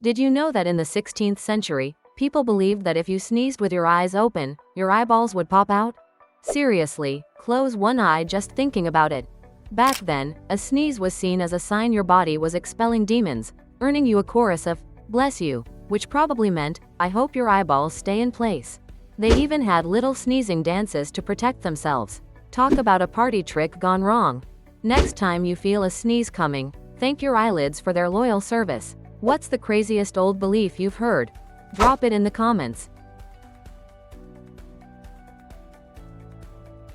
Did you know that in the 16th century, people believed that if you sneezed with your eyes open, your eyeballs would pop out? Seriously, close one eye just thinking about it. Back then, a sneeze was seen as a sign your body was expelling demons, earning you a chorus of, "Bless you," which probably meant, "I hope your eyeballs stay in place." They even had little sneezing dances to protect themselves. Talk about a party trick gone wrong. Next time you feel a sneeze coming, thank your eyelids for their loyal service. What's the craziest old belief you've heard? Drop it in the comments.